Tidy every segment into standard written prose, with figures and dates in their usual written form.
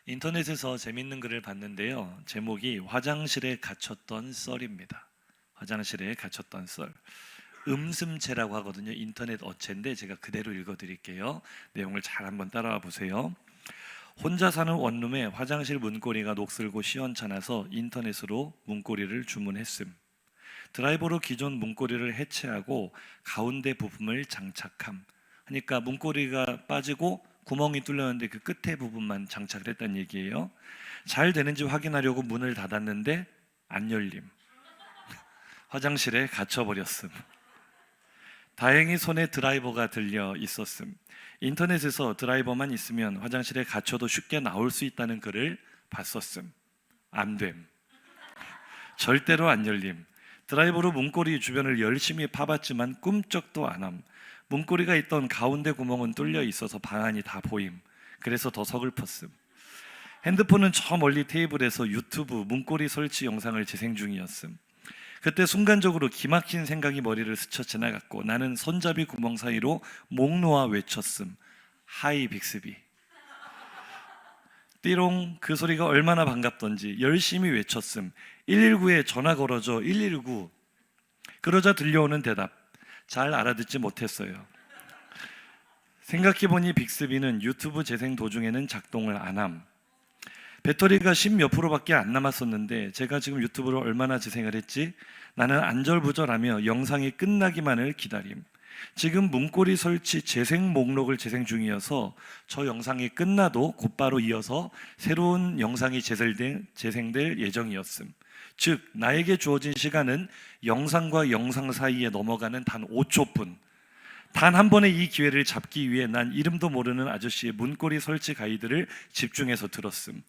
인터넷에서 재밌는 글을 봤는데요. 제목이 화장실에 갇혔던 썰입니다. 화장실에 갇혔던 썰. 음슴체라고 하거든요. 인터넷 어체인데 제가 그대로 읽어드릴게요. 내용을 잘 한번 따라와 보세요. 혼자 사는 원룸에 화장실 문고리가 녹슬고 시원찮아서 인터넷으로 문고리를 주문했음. 드라이버로 기존 문고리를 해체하고 가운데 부품을 장착함. 그러니까 문고리가 빠지고 구멍이 뚫렸는데 그 끝에 부분만 장착을 했다는 얘기예요. 잘 되는지 확인하려고 문을 닫았는데 안 열림. 화장실에 갇혀버렸음. 다행히 손에 드라이버가 들려 있었음. 인터넷에서 드라이버만 있으면 화장실에 갇혀도 쉽게 나올 수 있다는 글을 봤었음. 안 됨. 절대로 안 열림. 드라이버로 문고리 주변을 열심히 파봤지만 꿈쩍도 안 함. 문고리가 있던 가운데 구멍은 뚫려 있어서 방안이 다 보임. 그래서 더 서글펐음. 핸드폰은 저 멀리 테이블에서 유튜브 문고리 설치 영상을 재생 중이었음. 그때 순간적으로 기막힌 생각이 머리를 스쳐 지나갔고 나는 손잡이 구멍 사이로 목 놓아 외쳤음. 하이 빅스비. 띠롱. 그 소리가 얼마나 반갑던지 열심히 외쳤음. 119에 전화 걸어줘. 119. 그러자 들려오는 대답. 잘 알아듣지 못했어요. 생각해보니 빅스비는 유튜브 재생 도중에는 작동을 안 함. 배터리가 10몇 프로밖에 안 남았었는데 제가 지금 유튜브를 얼마나 재생을 했지? 나는 안절부절하며 영상이 끝나기만을 기다림. 지금 문고리 설치 재생 목록을 재생 중이어서 저 영상이 끝나도 곧바로 이어서 새로운 영상이 재생될 예정이었음. 즉 나에게 주어진 시간은 영상과 영상 사이에 넘어가는 단 5초뿐. 단 한 번의 이 기회를 잡기 위해 난 이름도 모르는 아저씨의 문고리 설치 가이드를 집중해서 들었음.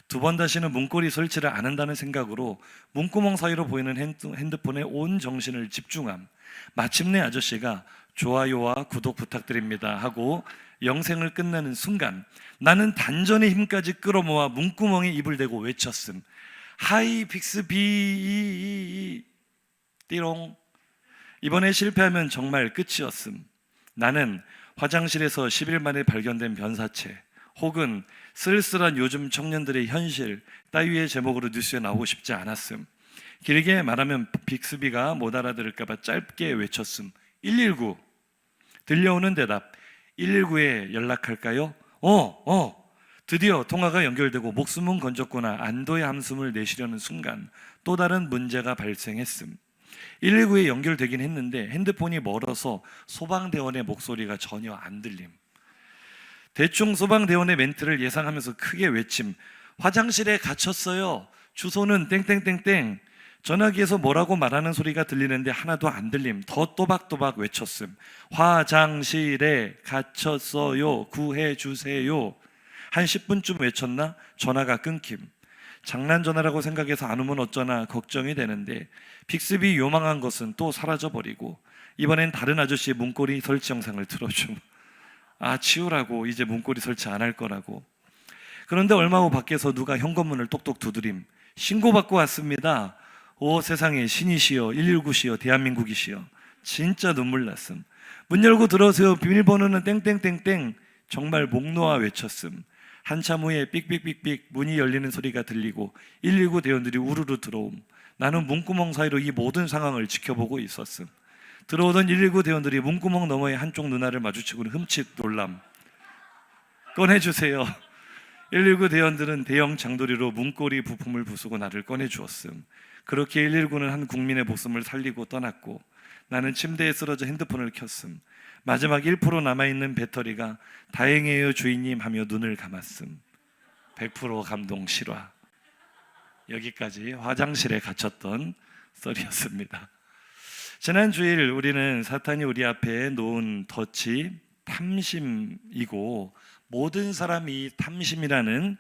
두 번 다시는 문고리 설치를 안 한다는 생각으로 문구멍 사이로 보이는 핸드폰에 온 정신을 집중함. 마침내 아저씨가 좋아요와 구독 부탁드립니다 하고 영상을 끝내는 순간 나는 단전의 힘까지 끌어모아 문구멍에 입을 대고 외쳤음. 하이 빅스비. 띠롱. 이번에 실패하면 정말 끝이었음. 나는 화장실에서 10일 만에 발견된 변사체 혹은 쓸쓸한 요즘 청년들의 현실 따위의 제목으로 뉴스에 나오고 싶지 않았음. 길게 말하면 빅스비가 못 알아들을까봐 짧게 외쳤음. 119. 들려오는 대답. 119에 연락할까요? 드디어 통화가 연결되고 목숨은 건졌구나. 안도의 한숨을 내쉬려는 순간 또 다른 문제가 발생했음. 119에 연결되긴 했는데 핸드폰이 멀어서 소방대원의 목소리가 전혀 안 들림. 대충 소방대원의 멘트를 예상하면서 크게 외침. 화장실에 갇혔어요. 주소는 땡땡땡땡. 전화기에서 뭐라고 말하는 소리가 들리는데 하나도 안 들림. 더 또박또박 외쳤음. 화장실에 갇혔어요. 구해주세요. 한 10분쯤 외쳤나? 전화가 끊김. 장난 전화라고 생각해서 안 오면 어쩌나 걱정이 되는데 빅스비 요망한 것은 또 사라져버리고 이번엔 다른 아저씨의 문고리 설치 영상을 틀어줌. 치우라고. 이제 문고리 설치 안 할 거라고. 그런데 얼마 후 밖에서 누가 현관문을 똑똑 두드림. 신고받고 왔습니다. 오 세상에, 신이시여, 119시여, 대한민국이시여. 진짜 눈물 났음. 문 열고 들어오세요. 비밀번호는 땡땡땡땡. 정말 목 놓아 외쳤음. 한참 후에 삑삑삑삑 문이 열리는 소리가 들리고 119 대원들이 우르르 들어옴. 나는 문구멍 사이로 이 모든 상황을 지켜보고 있었음. 들어오던 119 대원들이 문구멍 너머의 한쪽 누나를 마주치고는 흠칫 놀람. 꺼내주세요. 119 대원들은 대형 장도리로 문고리 부품을 부수고 나를 꺼내주었음. 그렇게 119는 한 국민의 목숨을 살리고 떠났고 나는 침대에 쓰러져 핸드폰을 켰음. 마지막 1% 남아있는 배터리가 다행이에요 주인님 하며 눈을 감았음. 100% 감동 실화. 여기까지 화장실에 갇혔던 썰이었습니다. 지난 주일 우리는 사탄이 우리 앞에 놓은 덫이 탐심이고 모든 사람이 탐심이라는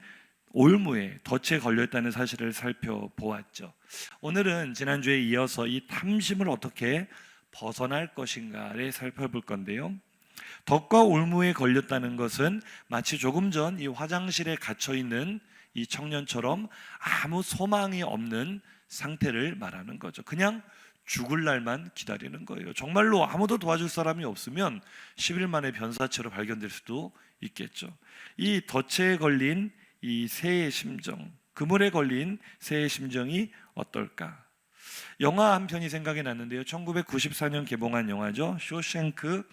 올무에 덫에 걸려있다는 사실을 살펴보았죠. 오늘은 지난주에 이어서 이 탐심을 어떻게 벗어날 것인가를 살펴볼 건데요. 덫과 올무에 걸렸다는 것은 마치 조금 전 이 화장실에 갇혀있는 이 청년처럼 아무 소망이 없는 상태를 말하는 거죠. 그냥 죽을 날만 기다리는 거예요. 정말로 아무도 도와줄 사람이 없으면 10일 만에 변사체로 발견될 수도 있겠죠. 이 덫에 걸린 이 새의 심정, 그물에 걸린 새의 심정이 어떨까? 영화 한 편이 생각이 났는데요. 1994년 개봉한 영화죠. 쇼생크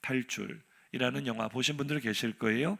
탈출이라는 영화 보신 분들 계실 거예요.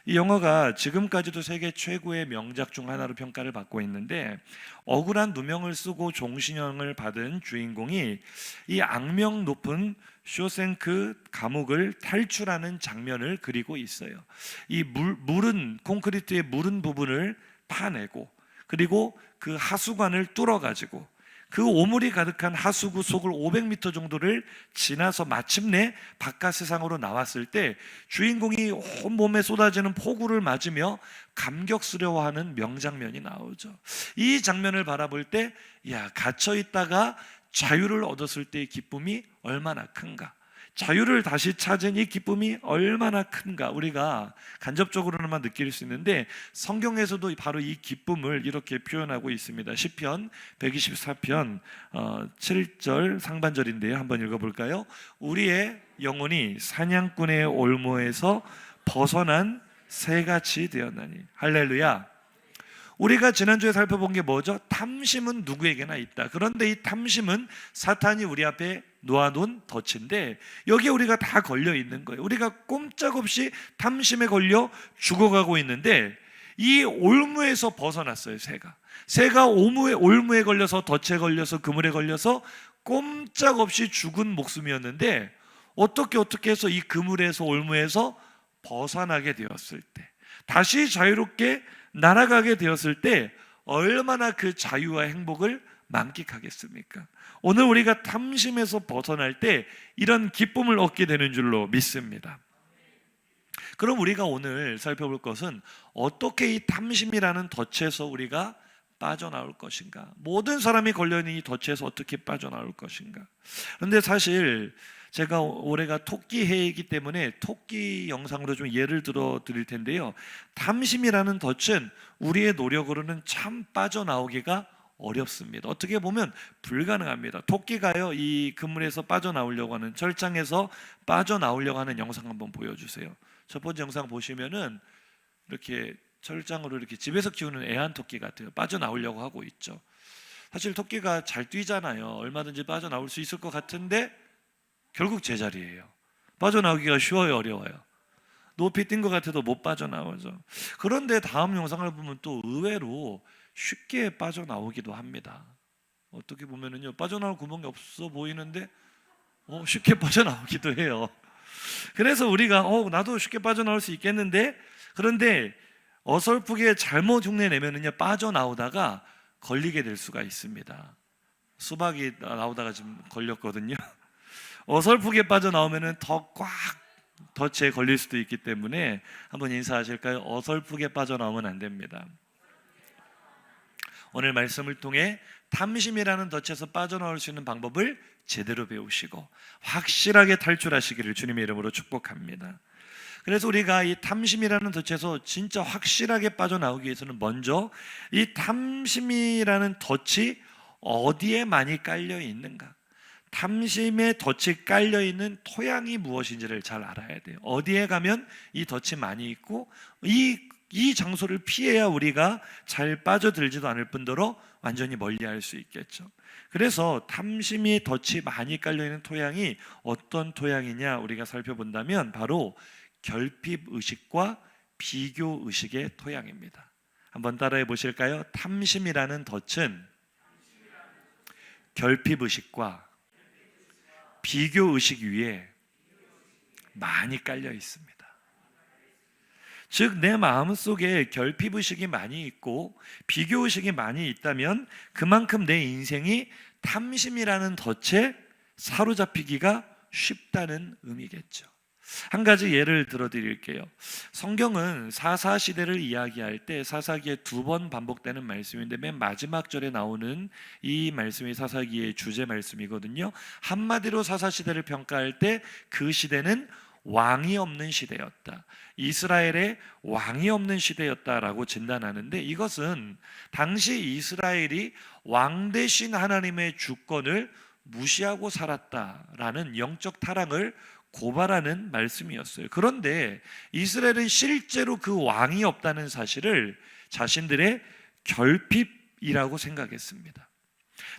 이 영화가 지금까지도 세계 최고의 명작 중 하나로 평가를 받고 있는데, 억울한 누명을 쓰고 종신형을 받은 주인공이 이 악명 높은 쇼생크 감옥을 탈출하는 장면을 그리고 있어요. 이 물은 콘크리트의 무른 부분을 파내고, 그리고 그 하수관을 뚫어가지고 그 오물이 가득한 하수구 속을 500m 정도를 지나서 마침내 바깥 세상으로 나왔을 때 주인공이 온몸에 쏟아지는 폭우를 맞으며 감격스러워하는 명장면이 나오죠. 이 장면을 바라볼 때, 야, 갇혀 있다가 자유를 얻었을 때의 기쁨이 얼마나 큰가, 자유를 다시 찾은 이 기쁨이 얼마나 큰가, 우리가 간접적으로만 느낄 수 있는데, 성경에서도 바로 이 기쁨을 이렇게 표현하고 있습니다. 시편 124편 7절 상반절인데요, 한번 읽어볼까요? 우리의 영혼이 사냥꾼의 올무에서 벗어난 새같이 되었나니. 할렐루야. 우리가 지난주에 살펴본 게 뭐죠? 탐심은 누구에게나 있다. 그런데 이 탐심은 사탄이 우리 앞에 놓아놓은 덫인데, 여기에 우리가 다 걸려 있는 거예요. 우리가 꼼짝없이 탐심에 걸려 죽어가고 있는데, 이 올무에서 벗어났어요. 새가 올무에 걸려서, 덫에 걸려서, 그물에 걸려서 꼼짝없이 죽은 목숨이었는데, 어떻게 해서 이 그물에서, 올무에서 벗어나게 되었을 때, 다시 자유롭게 날아가게 되었을 때 얼마나 그 자유와 행복을 만끽하겠습니까? 오늘 우리가 탐심에서 벗어날 때 이런 기쁨을 얻게 되는 줄로 믿습니다. 그럼 우리가 오늘 살펴볼 것은, 어떻게 이 탐심이라는 덫에서 우리가 빠져나올 것인가? 모든 사람이 걸려있는 이 덫에서 어떻게 빠져나올 것인가? 그런데 사실 제가 올해가 토끼 해이기 때문에 토끼 영상으로 좀 예를 들어 드릴 텐데요. 탐심이라는 덫은 우리의 노력으로는 참 빠져나오기가 어렵습니다. 어떻게 보면 불가능합니다. 토끼가요, 이 그물에서 빠져나오려고 하는, 철장에서 빠져나오려고 하는 영상 한번 보여주세요. 첫 번째 영상 보시면은 이렇게 철장으로 이렇게 집에서 키우는 애완토끼 같아요. 빠져나오려고 하고 있죠. 사실 토끼가 잘 뛰잖아요. 얼마든지 빠져나올 수 있을 것 같은데 결국 제자리예요. 빠져나오기가 쉬워요, 어려워요? 높이 뛴 것 같아도 못 빠져나오죠. 그런데 다음 영상을 보면 또 의외로 쉽게 빠져나오기도 합니다. 어떻게 보면은요, 빠져나올 구멍이 없어 보이는데 쉽게 빠져나오기도 해요. 그래서 우리가 나도 쉽게 빠져나올 수 있겠는데, 그런데 어설프게 잘못 흉내내면은요, 빠져나오다가 걸리게 될 수가 있습니다. 수박이 나오다가 지금 걸렸거든요. 어설프게 빠져나오면은 더 꽉 덫에 걸릴 수도 있기 때문에 한번 인사하실까요? 어설프게 빠져나오면 안 됩니다. 오늘 말씀을 통해 탐심이라는 덫에서 빠져나올 수 있는 방법을 제대로 배우시고 확실하게 탈출하시기를 주님의 이름으로 축복합니다. 그래서 우리가 이 탐심이라는 덫에서 진짜 확실하게 빠져나오기 위해서는 먼저 이 탐심이라는 덫이 어디에 많이 깔려 있는가, 탐심의 덫이 깔려있는 토양이 무엇인지를 잘 알아야 돼요. 어디에 가면 이 덫이 많이 있고, 이 장소를 피해야 우리가 잘 빠져들지도 않을 뿐더러 완전히 멀리할 수 있겠죠. 그래서 탐심이 덫이 많이 깔려있는 토양이 어떤 토양이냐 우리가 살펴본다면 바로 결핍의식과 비교의식의 토양입니다. 한번 따라해 보실까요? 탐심이라는 덫은 결핍의식과 비교의식 위에 많이 깔려 있습니다. 즉, 내 마음속에 결핍의식이 많이 있고 비교의식이 많이 있다면 그만큼 내 인생이 탐심이라는 덫에 사로잡히기가 쉽다는 의미겠죠. 한 가지 예를 들어 드릴게요. 성경은 사사시대를 이야기할 때 사사기에 2번 반복되는 말씀인데, 맨 마지막 절에 나오는 이 말씀이 사사기의 주제 말씀이거든요. 한마디로 사사시대를 평가할 때 그 시대는 왕이 없는 시대였다, 이스라엘의 왕이 없는 시대였다라고 진단하는데, 이것은 당시 이스라엘이 왕 대신 하나님의 주권을 무시하고 살았다라는 영적 타락을 고발하는 말씀이었어요. 그런데 이스라엘은 실제로 그 왕이 없다는 사실을 자신들의 결핍이라고 생각했습니다.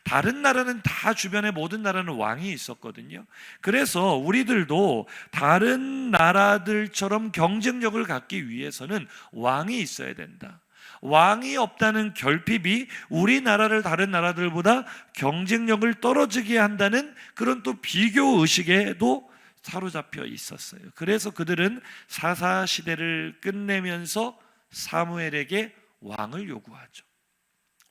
다른 나라는 다 주변에 모든 나라는 왕이 있었거든요. 그래서 우리들도 다른 나라들처럼 경쟁력을 갖기 위해서는 왕이 있어야 된다. 왕이 없다는 결핍이 우리나라를 다른 나라들보다 경쟁력을 떨어지게 한다는 그런 또 비교 의식에도 사로잡혀 있었어요. 그래서 그들은 사사시대를 끝내면서 사무엘에게 왕을 요구하죠.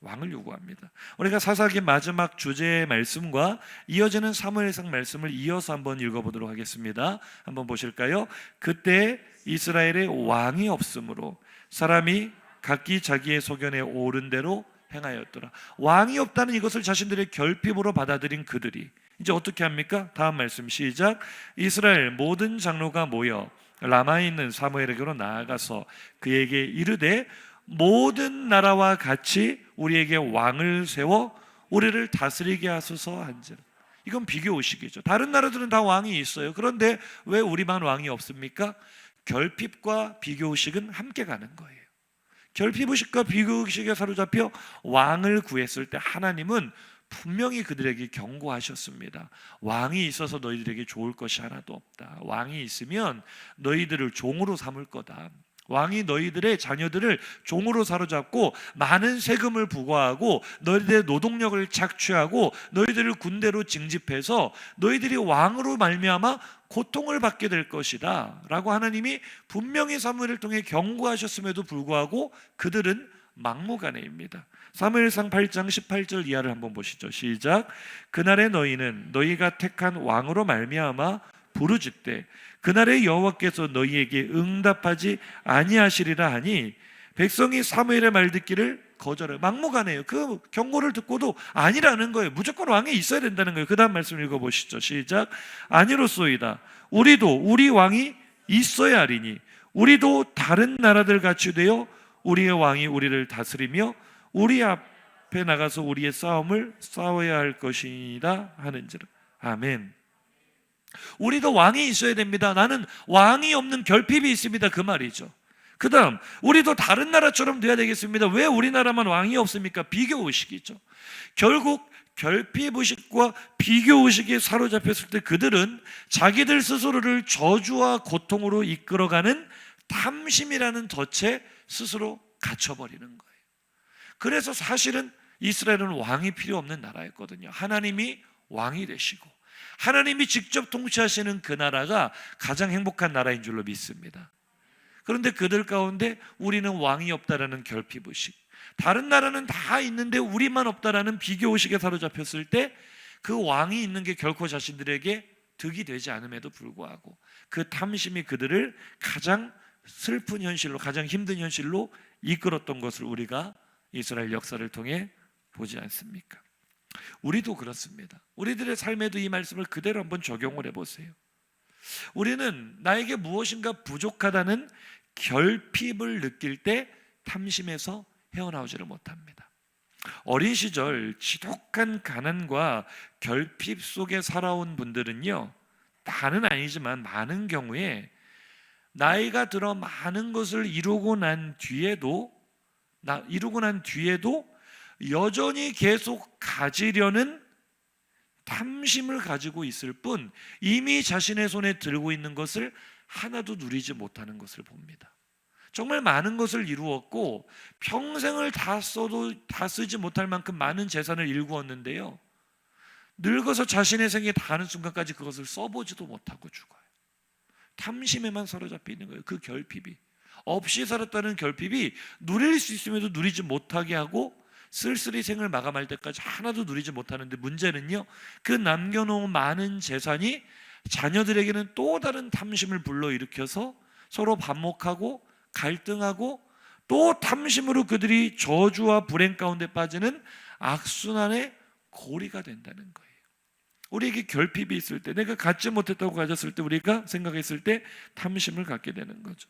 왕을 요구합니다. 우리가 사사기 마지막 주제의 말씀과 이어지는 사무엘상 말씀을 이어서 한번 읽어보도록 하겠습니다. 한번 보실까요? 그때 이스라엘에 왕이 없으므로 사람이 각기 자기의 소견에 오른 대로 행하였더라. 왕이 없다는 이것을 자신들의 결핍으로 받아들인 그들이 이제 어떻게 합니까? 다음 말씀 시작. 이스라엘 모든 장로가 모여 라마에 있는 사무엘에게로 나아가서 그에게 이르되 모든 나라와 같이 우리에게 왕을 세워 우리를 다스리게 하소서 한지라. 이건 비교의식이죠. 다른 나라들은 다 왕이 있어요. 그런데 왜 우리만 왕이 없습니까? 결핍과 비교의식은 함께 가는 거예요. 결핍의식과 비교의식에 사로잡혀 왕을 구했을 때 하나님은 분명히 그들에게 경고하셨습니다. 왕이 있어서 너희들에게 좋을 것이 하나도 없다. 왕이 있으면 너희들을 종으로 삼을 거다. 왕이 너희들의 자녀들을 종으로 사로잡고 많은 세금을 부과하고 너희들의 노동력을 착취하고 너희들을 군대로 징집해서 너희들이 왕으로 말미암아 고통을 받게 될 것이다 라고 하나님이 분명히 사무엘을 통해 경고하셨음에도 불구하고 그들은 막무가내입니다. 사무엘상 8장 18절 이하를 한번 보시죠. 시작. 그날에 너희는 너희가 택한 왕으로 말미암아 부르짖되 그날에 여호와께서 너희에게 응답하지 아니하시리라 하니 백성이 사무엘의 말 듣기를 거절해. 막무가내요. 그 경고를 듣고도 아니라는 거예요. 무조건 왕이 있어야 된다는 거예요. 그 다음 말씀 읽어보시죠. 시작. 아니로소이다. 우리도 우리 왕이 있어야 하리니 우리도 다른 나라들 같이 되어 우리의 왕이 우리를 다스리며 우리 앞에 나가서 우리의 싸움을 싸워야 할 것이다 하는지라. 아멘. 우리도 왕이 있어야 됩니다. 나는 왕이 없는 결핍이 있습니다. 그 말이죠. 그 다음 우리도 다른 나라처럼 돼야 되겠습니다. 왜 우리나라만 왕이 없습니까? 비교의식이죠. 결국 결핍의식과 비교의식에 사로잡혔을 때 그들은 자기들 스스로를 저주와 고통으로 이끌어가는 탐심이라는 덫에 스스로 갇혀버리는 거예요. 그래서 사실은 이스라엘은 왕이 필요 없는 나라였거든요. 하나님이 왕이 되시고 하나님이 직접 통치하시는 그 나라가 가장 행복한 나라인 줄로 믿습니다. 그런데 그들 가운데 우리는 왕이 없다라는 결핍의식, 다른 나라는 다 있는데 우리만 없다라는 비교의식에 사로잡혔을 때 그 왕이 있는 게 결코 자신들에게 득이 되지 않음에도 불구하고 그 탐심이 그들을 가장 슬픈 현실로, 가장 힘든 현실로 이끌었던 것을 우리가 이스라엘 역사를 통해 보지 않습니까? 우리도 그렇습니다. 우리들의 삶에도 이 말씀을 그대로 한번 적용을 해보세요. 우리는 나에게 무엇인가 부족하다는 결핍을 느낄 때 탐심에서 헤어나오지를 못합니다. 어린 시절 지독한 가난과 결핍 속에 살아온 분들은요, 다는 아니지만 많은 경우에 나이가 들어 많은 것을 이루고 난 뒤에도 여전히 계속 가지려는 탐심을 가지고 있을 뿐 이미 자신의 손에 들고 있는 것을 하나도 누리지 못하는 것을 봅니다. 정말 많은 것을 이루었고 평생을 다 써도 다 쓰지 못할 만큼 많은 재산을 일구었는데요, 늙어서 자신의 생에 다하는 순간까지 그것을 써보지도 못하고 죽어요. 탐심에만 사로잡혀 있는 거예요. 그 결핍이, 없이 살았다는 결핍이 누릴 수 있음에도 누리지 못하게 하고 쓸쓸히 생을 마감할 때까지 하나도 누리지 못하는데, 문제는요, 그 남겨놓은 많은 재산이 자녀들에게는 또 다른 탐심을 불러일으켜서 서로 반목하고 갈등하고 또 탐심으로 그들이 저주와 불행 가운데 빠지는 악순환의 고리가 된다는 거예요. 우리에게 결핍이 있을 때, 내가 갖지 못했다고 가졌을 때, 우리가 생각했을 때 탐심을 갖게 되는 거죠.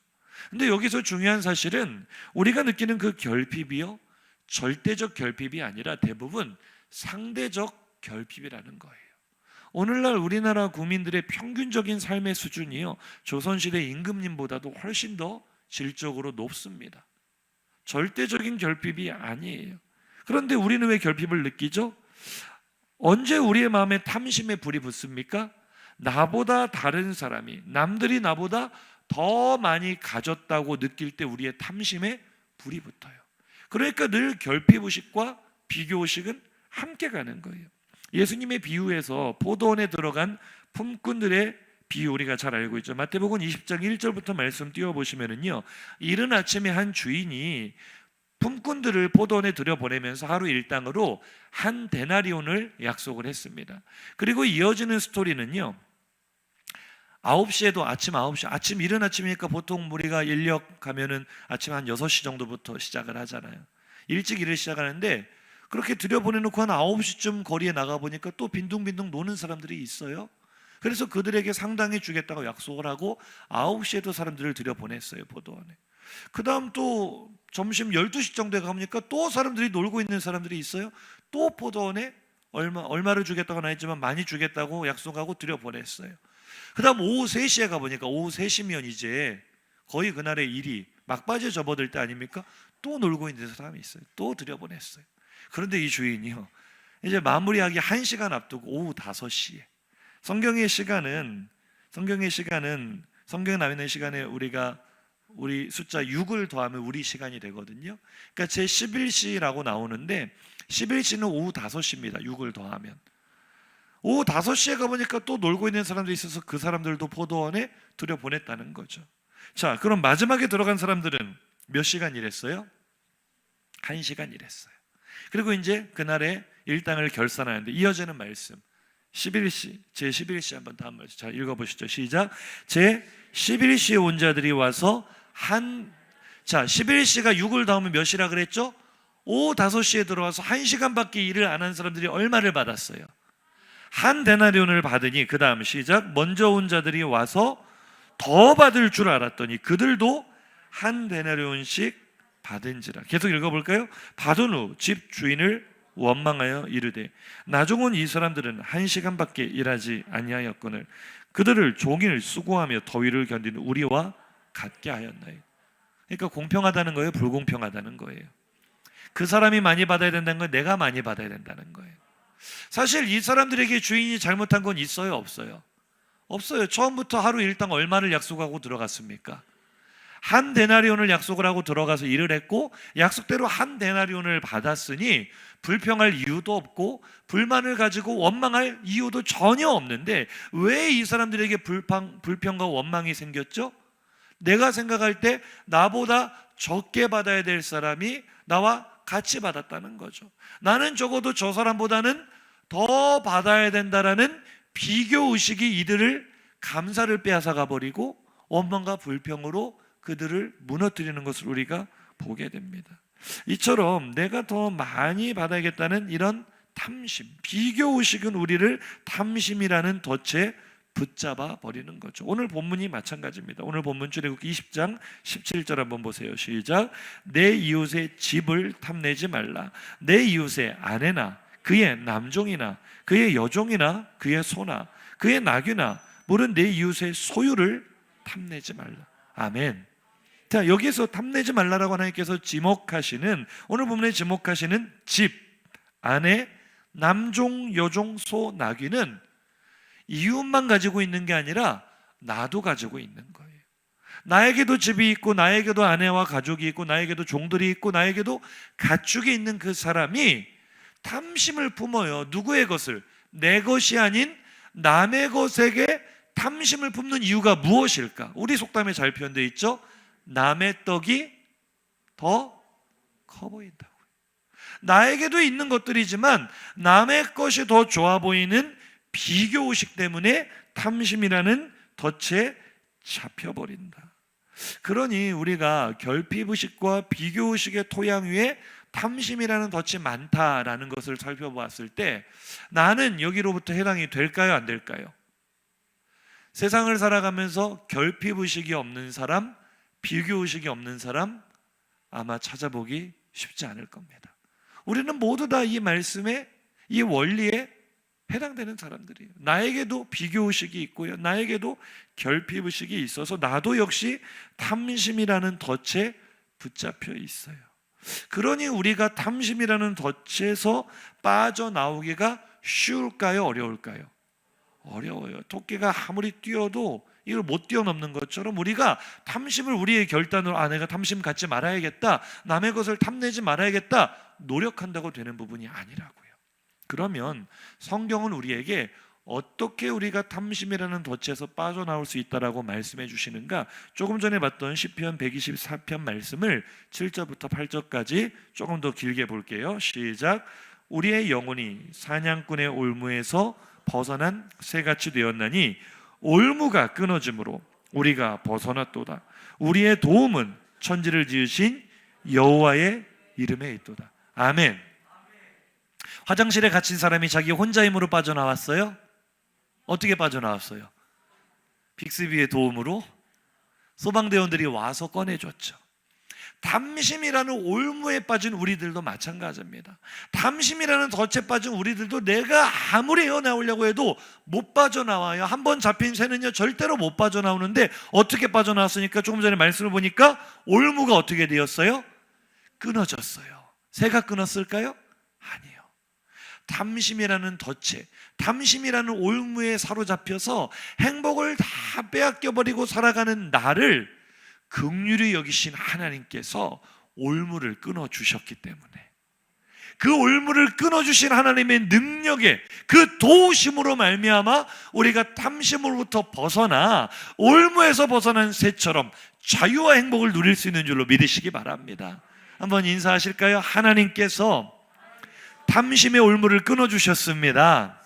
근데 여기서 중요한 사실은 우리가 느끼는 그 결핍이요, 절대적 결핍이 아니라 대부분 상대적 결핍이라는 거예요. 오늘날 우리나라 국민들의 평균적인 삶의 수준이요, 조선시대 임금님보다도 훨씬 더 질적으로 높습니다. 절대적인 결핍이 아니에요. 그런데 우리는 왜 결핍을 느끼죠? 언제 우리의 마음에 탐심의 불이 붙습니까? 나보다 다른 사람이, 남들이 나보다 더 많이 가졌다고 느낄 때 우리의 탐심에 불이 붙어요. 그러니까 늘 결핍의식과 비교의식은 함께 가는 거예요. 예수님의 비유에서 포도원에 들어간 품꾼들의 비유 우리가 잘 알고 있죠. 마태복음 20장 1절부터 말씀 띄워보시면은요, 이른 아침에 한 주인이 품꾼들을 포도원에 들여보내면서 하루 일당으로 한 데나리온을 약속을 했습니다. 그리고 이어지는 스토리는요, 9시에도 아침 9시, 아침 이른 아침이니까 보통 우리가 인력 가면은 아침 한 6시 정도부터 시작을 하잖아요. 일찍 일을 시작하는데 그렇게 들여보내놓고 한 9시쯤 거리에 나가보니까 또 빈둥빈둥 노는 사람들이 있어요. 그래서 그들에게 상당히 주겠다고 약속을 하고 9시에도 사람들을 들여보냈어요, 포도원에. 그 다음 또 점심 12시 정도에 가보니까 또 사람들이 놀고 있는 사람들이 있어요. 또 포도원에 얼마를 주겠다고는 했지만 많이 주겠다고 약속하고 들여보냈어요. 그 다음 오후 3시에 가보니까, 오후 3시면 이제 거의 그날의 일이 막바지에 접어들 때 아닙니까? 또 놀고 있는 사람이 있어요. 또 들여보냈어요. 그런데 이 주인이요, 이제 마무리하기 1시간 앞두고 오후 5시에, 성경의 시간은 성경에 나와 있는 시간에 우리 숫자 6을 더하면 우리 시간이 되거든요. 그러니까 제 11시라고 나오는데 11시는 오후 5시입니다. 6을 더하면. 오후 5시에 가보니까 또 놀고 있는 사람들이 있어서 그 사람들도 포도원에 들여보냈다는 거죠. 자, 그럼 마지막에 들어간 사람들은 몇 시간 일했어요? 1시간 일했어요. 그리고 이제 그날의 일당을 결산하는데 이어지는 말씀, 11시, 제 11시 한번 다음 말씀 자 읽어보시죠. 시작. 제 11시에 온 자들이 와서 11시가 6을 더하면 몇 시라 그랬죠? 오후 5시에 들어와서 1시간밖에 일을 안 한 사람들이 얼마를 받았어요? 한 데나리온을 받으니, 그 다음 시작. 먼저 온 자들이 와서 더 받을 줄 알았더니 그들도 한 데나리온씩 받은지라. 계속 읽어볼까요? 받은 후 집 주인을 원망하여 이르되 나중은 이 사람들은 1시간밖에 일하지 아니하였거늘 그들을 종일 수고하며 더위를 견디는 우리와 같게 하였나요? 그러니까 공평하다는 거예요? 불공평하다는 거예요? 그 사람이 많이 받아야 된다는 건 내가 많이 받아야 된다는 거예요. 사실 이 사람들에게 주인이 잘못한 건 있어요? 없어요? 없어요. 처음부터 하루 일당 얼마를 약속하고 들어갔습니까? 한 데나리온을 약속을 하고 들어가서 일을 했고 약속대로 한 데나리온을 받았으니 불평할 이유도 없고 불만을 가지고 원망할 이유도 전혀 없는데 왜 이 사람들에게 불평과 원망이 생겼죠? 내가 생각할 때 나보다 적게 받아야 될 사람이 나와 같이 받았다는 거죠. 나는 적어도 저 사람보다는 더 받아야 된다라는 비교의식이 이들을 감사를 빼앗아가 버리고 원망과 불평으로 그들을 무너뜨리는 것을 우리가 보게 됩니다. 이처럼 내가 더 많이 받아야겠다는 이런 탐심, 비교의식은 우리를 탐심이라는 덫에 붙잡아 버리는 거죠. 오늘 본문이 마찬가지입니다. 오늘 본문 출애굽기 20장 17절 한번 보세요. 시작. 내 이웃의 집을 탐내지 말라. 내 이웃의 아내나 그의 남종이나 그의 여종이나 그의 소나 그의 나귀나 물은 내 이웃의 소유를 탐내지 말라. 아멘. 자, 여기서 탐내지 말라라고 하나님께서 지목하시는, 오늘 본문에 지목하시는 집, 아내, 남종, 여종, 소, 나귀는 이웃만 가지고 있는 게 아니라 나도 가지고 있는 거예요. 나에게도 집이 있고 나에게도 아내와 가족이 있고 나에게도 종들이 있고 나에게도 가축이 있는 그 사람이 탐심을 품어요. 누구의 것을? 내 것이 아닌 남의 것에게 탐심을 품는 이유가 무엇일까? 우리 속담에 잘 표현되어 있죠? 남의 떡이 더 커 보인다고. 나에게도 있는 것들이지만 남의 것이 더 좋아 보이는 비교의식 때문에 탐심이라는 덫에 잡혀버린다. 그러니 우리가 결핍의식과 비교의식의 토양 위에 탐심이라는 덫이 많다라는 것을 살펴보았을 때 나는 여기로부터 해당이 될까요? 안 될까요? 세상을 살아가면서 결핍의식이 없는 사람, 비교의식이 없는 사람 아마 찾아보기 쉽지 않을 겁니다. 우리는 모두 다 이 말씀에, 이 원리에 해당되는 사람들이에요. 나에게도 비교의식이 있고요, 나에게도 결핍의식이 있어서 나도 역시 탐심이라는 덫에 붙잡혀 있어요. 그러니 우리가 탐심이라는 덫에서 빠져나오기가 쉬울까요? 어려울까요? 어려워요. 토끼가 아무리 뛰어도 이걸 못 뛰어넘는 것처럼 우리가 탐심을 우리의 결단으로 내가 탐심 갖지 말아야겠다, 남의 것을 탐내지 말아야겠다 노력한다고 되는 부분이 아니라고요. 그러면 성경은 우리에게 어떻게 우리가 탐심이라는 덫에서 빠져나올 수 있다라고 말씀해 주시는가? 조금 전에 봤던 시편 124편 말씀을 7절부터 8절까지 조금 더 길게 볼게요. 시작. 우리의 영혼이 사냥꾼의 올무에서 벗어난 새같이 되었나니 올무가 끊어짐으로 우리가 벗어났도다. 우리의 도움은 천지를 지으신 여호와의 이름에 있도다. 아멘. 화장실에 갇힌 사람이 자기 혼자 힘으로 빠져나왔어요? 어떻게 빠져나왔어요? 빅스비의 도움으로 소방대원들이 와서 꺼내줬죠. 탐심이라는 올무에 빠진 우리들도 마찬가지입니다. 탐심이라는 덫에 빠진 우리들도 내가 아무리 헤어나오려고 해도 못 빠져나와요. 한번 잡힌 새는요 절대로 못 빠져나오는데 어떻게 빠져나왔으니까 조금 전에 말씀을 보니까 올무가 어떻게 되었어요? 끊어졌어요. 새가 끊었을까요? 아니요. 탐심이라는 덫에, 탐심이라는 올무에 사로잡혀서 행복을 다 빼앗겨버리고 살아가는 나를 긍휼히 여기신 하나님께서 올무를 끊어주셨기 때문에, 그 올무를 끊어주신 하나님의 능력에, 그 도우심으로 말미암아 우리가 탐심으로부터 벗어나 올무에서 벗어난 새처럼 자유와 행복을 누릴 수 있는 줄로 믿으시기 바랍니다. 한번 인사하실까요? 하나님께서 탐심의 올무를 끊어주셨습니다.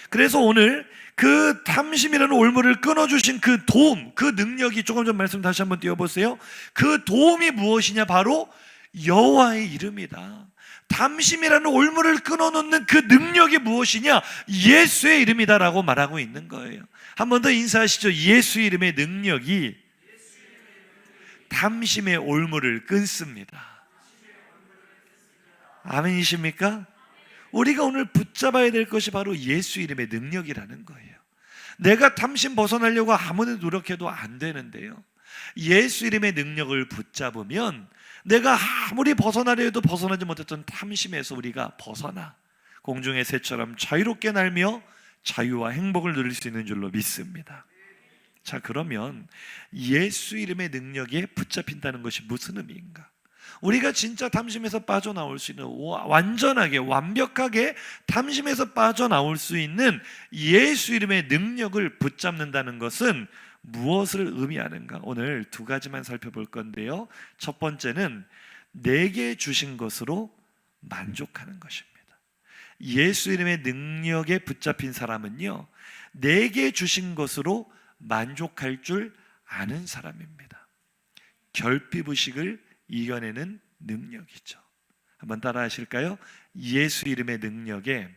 그래서 오늘 그 탐심이라는 올무를 끊어주신 그 도움, 그 능력이, 조금 전 말씀 다시 한번 띄워보세요. 그 도움이 무엇이냐? 바로 여호와의 이름이다. 탐심이라는 올무를 끊어놓는 그 능력이 무엇이냐? 예수의 이름이다라고 말하고 있는 거예요. 한 번 더 인사하시죠. 예수의 이름의 능력이 탐심의 올무를 끊습니다. 아멘이십니까? 우리가 오늘 붙잡아야 될 것이 바로 예수 이름의 능력이라는 거예요. 내가 탐심 벗어나려고 아무리 노력해도 안 되는데요, 예수 이름의 능력을 붙잡으면 내가 아무리 벗어나려 해도 벗어나지 못했던 탐심에서 우리가 벗어나 공중의 새처럼 자유롭게 날며 자유와 행복을 누릴 수 있는 줄로 믿습니다. 자, 그러면 예수 이름의 능력에 붙잡힌다는 것이 무슨 의미인가? 우리가 진짜 탐심에서 빠져나올 수 있는, 완전하게 완벽하게 탐심에서 빠져나올 수 있는 예수 이름의 능력을 붙잡는다는 것은 무엇을 의미하는가? 오늘 두 가지만 살펴볼 건데요, 첫 번째는 내게 주신 것으로 만족하는 것입니다. 예수 이름의 능력에 붙잡힌 사람은요, 내게 주신 것으로 만족할 줄 아는 사람입니다. 결핍의식을 이겨내는 능력이죠. 한번 따라 하실까요? 예수 이름의 능력에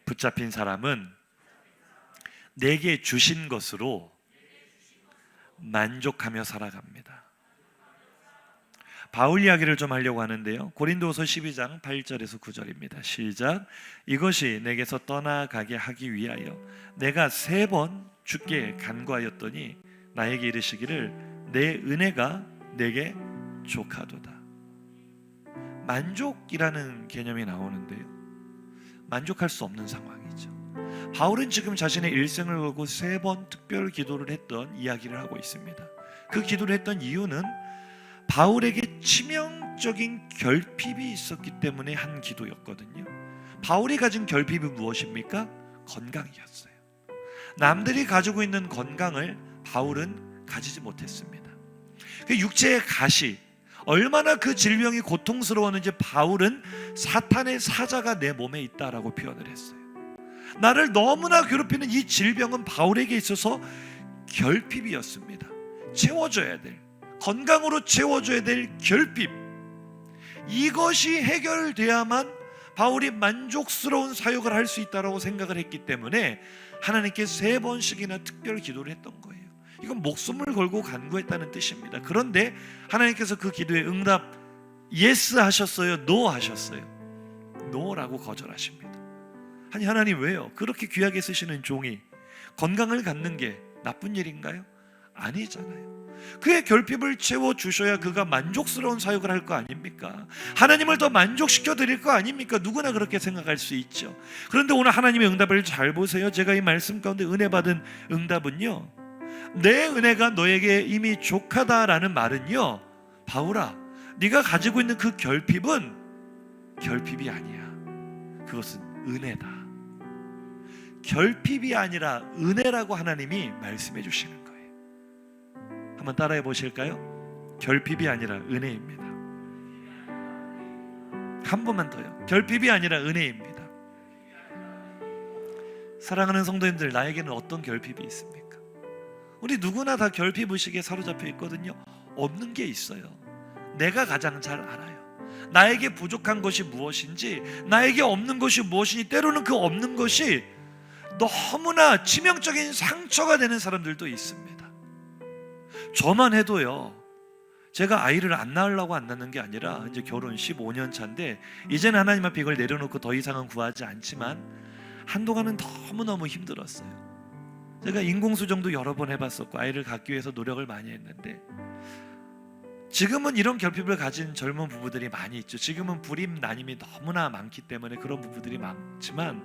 붙잡힌 사람은 내게 주신 것으로 만족하며 살아갑니다. 바울 이야기를 좀 하려고 하는데요, 고린도후서 12장 8절에서 9절입니다. 시작. 이것이 내게서 떠나가게 하기 위하여 내가 3번 주께 간구하였더니 나에게 이르시기를 내 은혜가 내게 족하도다. 만족이라는 개념이 나오는데요, 만족할 수 없는 상황이죠. 바울은 지금 자신의 일생을 걸고 3번 특별 기도를 했던 이야기를 하고 있습니다. 그 기도를 했던 이유는 바울에게 치명적인 결핍이 있었기 때문에 한 기도였거든요. 바울이 가진 결핍이 무엇입니까? 건강이었어요. 남들이 가지고 있는 건강을 바울은 가지지 못했습니다. 그 육체의 가시, 얼마나 그 질병이 고통스러웠는지 바울은 사탄의 사자가 내 몸에 있다라고 표현을 했어요. 나를 너무나 괴롭히는 이 질병은 바울에게 있어서 결핍이었습니다. 채워줘야 될, 건강으로 채워줘야 될 결핍, 이것이 해결돼야만 바울이 만족스러운 사역을 할 수 있다고 생각을 했기 때문에 하나님께 3번씩이나 특별 기도를 했던 거예요. 이건 목숨을 걸고 간구했다는 뜻입니다. 그런데 하나님께서 그 기도에 응답, 예스 하셨어요? 노 하셨어요? 노라고 거절하십니다. 아니 하나님 왜요? 그렇게 귀하게 쓰시는 종이 건강을 갖는 게 나쁜 일인가요? 아니잖아요. 그의 결핍을 채워주셔야 그가 만족스러운 사역을 할 거 아닙니까? 하나님을 더 만족시켜 드릴 거 아닙니까? 누구나 그렇게 생각할 수 있죠. 그런데 오늘 하나님의 응답을 잘 보세요. 제가 이 말씀 가운데 은혜 받은 응답은요, 내 은혜가 너에게 이미 족하다라는 말은요, 바울아 네가 가지고 있는 그 결핍은 결핍이 아니야. 그것은 은혜다. 결핍이 아니라 은혜라고 하나님이 말씀해 주시는 거예요. 한번 따라해 보실까요? 결핍이 아니라 은혜입니다. 한 번만 더요. 결핍이 아니라 은혜입니다. 사랑하는 성도님들, 나에게는 어떤 결핍이 있습니까? 우리 누구나 다 결핍 의식에 사로잡혀 있거든요. 없는 게 있어요. 내가 가장 잘 알아요. 나에게 부족한 것이 무엇인지, 나에게 없는 것이 무엇인지, 때로는 그 없는 것이 너무나 치명적인 상처가 되는 사람들도 있습니다. 저만 해도요, 제가 아이를 안 낳으려고 안 낳는 게 아니라 이제 결혼 15년 차인데 이제는 하나님 앞에 이걸 내려놓고 더 이상은 구하지 않지만 한동안은 너무너무 힘들었어요. 제가 인공수정도 여러 번 해봤었고 아이를 갖기 위해서 노력을 많이 했는데, 지금은 이런 결핍을 가진 젊은 부부들이 많이 있죠. 지금은 불임 난임이 너무나 많기 때문에 그런 부부들이 많지만,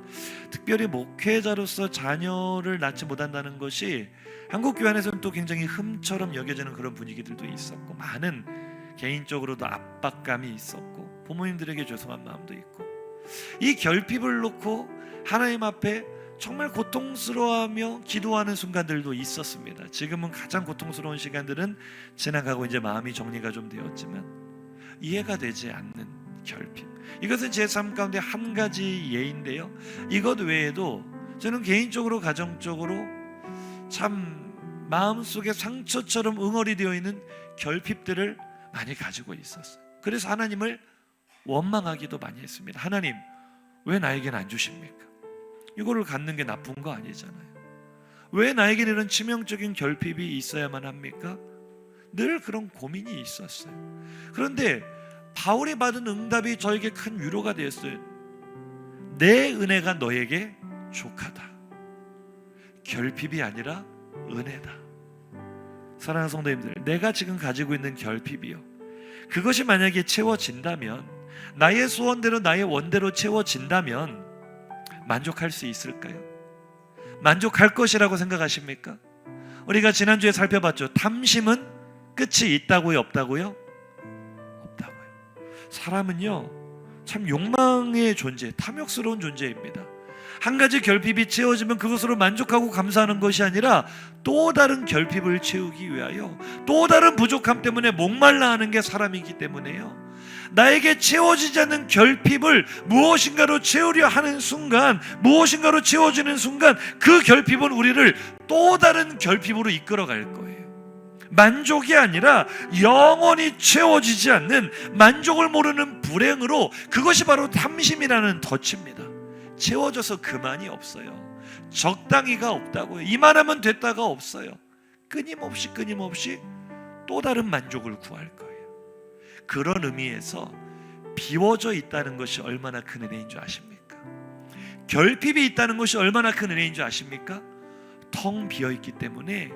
특별히 목회자로서 자녀를 낳지 못한다는 것이 한국 교회 안에서는 또 굉장히 흠처럼 여겨지는 그런 분위기들도 있었고, 많은 개인적으로도 압박감이 있었고, 부모님들에게 죄송한 마음도 있고, 이 결핍을 놓고 하나님 앞에 정말 고통스러워하며 기도하는 순간들도 있었습니다. 지금은 가장 고통스러운 시간들은 지나가고 이제 마음이 정리가 좀 되었지만, 이해가 되지 않는 결핍, 이것은 제 삶 가운데 한 가지 예인데요, 이것 외에도 저는 개인적으로 가정적으로 참 마음속에 상처처럼 응어리 되어 있는 결핍들을 많이 가지고 있었어요. 그래서 하나님을 원망하기도 많이 했습니다. 하나님, 왜 나에게는 안 주십니까? 이거를 갖는 게 나쁜 거 아니잖아요. 왜 나에게는 이런 치명적인 결핍이 있어야만 합니까? 늘 그런 고민이 있었어요. 그런데 바울이 받은 응답이 저에게 큰 위로가 되었어요. 내 은혜가 너에게 족하다. 결핍이 아니라 은혜다. 사랑하는 성도님들, 내가 지금 가지고 있는 결핍이요, 그것이 만약에 채워진다면, 나의 소원대로 나의 원대로 채워진다면 만족할 수 있을까요? 만족할 것이라고 생각하십니까? 우리가 지난주에 살펴봤죠. 탐심은 끝이 있다고요, 없다고요? 없다고요. 사람은요, 참 욕망의 존재, 탐욕스러운 존재입니다. 한 가지 결핍이 채워지면 그것으로 만족하고 감사하는 것이 아니라 또 다른 결핍을 채우기 위하여, 또 다른 부족함 때문에 목말라 하는 게 사람이기 때문에요, 나에게 채워지지 않는 결핍을 무엇인가로 채우려 하는 순간, 무엇인가로 채워지는 순간, 그 결핍은 우리를 또 다른 결핍으로 이끌어갈 거예요. 만족이 아니라 영원히 채워지지 않는 만족을 모르는 불행으로, 그것이 바로 탐심이라는 덫입니다. 채워져서 그만이 없어요. 적당히가 없다고요. 이만하면 됐다가 없어요. 끊임없이 또 다른 만족을 구할 거예요. 그런 의미에서 비워져 있다는 것이 얼마나 큰 은혜인 줄 아십니까? 결핍이 있다는 것이 얼마나 큰 은혜인 줄 아십니까? 텅 비어 있기 때문에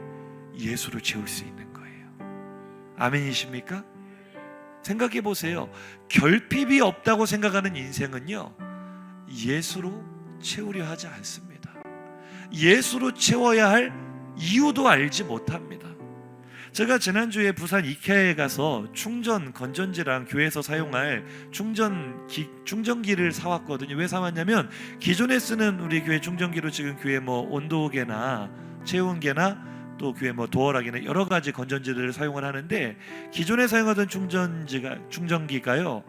예수로 채울 수 있는 거예요. 아멘이십니까? 생각해 보세요. 결핍이 없다고 생각하는 인생은요, 예수로 채우려 하지 않습니다. 예수로 채워야 할 이유도 알지 못합니다. 제가 지난주에 부산 이케아에 가서 충전 건전지랑 교회에서 사용할 충전기를 사왔거든요. 왜 사왔냐면, 기존에 쓰는 우리 교회 충전기로 지금 교회 온도계나 체온계나 또 교회 도어락이나 여러 가지 건전지들을 사용을 하는데, 기존에 사용하던 충전기가요,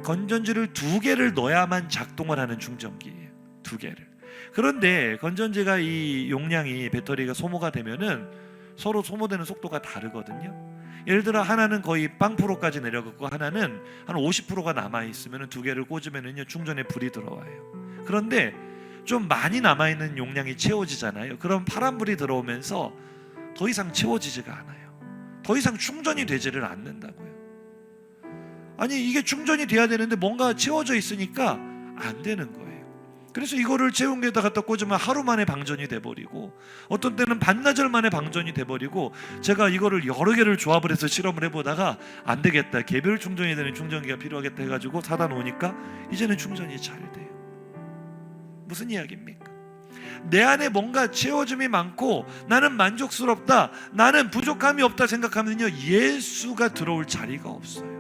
건전지를 2개를 넣어야만 작동을 하는 충전기예요. 2개를. 그런데 건전지가 이 용량이, 배터리가 소모가 되면은 서로 소모되는 속도가 다르거든요. 예를 들어 하나는 거의 0%까지 내려갔고 하나는 한 50%가 남아있으면 2개를 꽂으면 충전에 불이 들어와요. 그런데 좀 많이 남아있는 용량이 채워지잖아요. 그럼 파란불이 들어오면서 더 이상 채워지지가 않아요. 더 이상 충전이 되지를 않는다고요. 아니 이게 충전이 돼야 되는데 뭔가 채워져 있으니까 안 되는 거예요. 그래서 이거를 채운 게다 갖다 꽂으면 하루 만에 방전이 돼버리고, 어떤 때는 반나절 만에 방전이 돼버리고, 제가 이거를 여러 개를 조합을 해서 실험을 해보다가 안 되겠다, 개별 충전이 되는 충전기가 필요하겠다 해가지고 사다 놓으니까 이제는 충전이 잘 돼요. 무슨 이야기입니까? 내 안에 뭔가 채워짐이 많고 나는 만족스럽다, 나는 부족함이 없다 생각하면요, 예수가 들어올 자리가 없어요.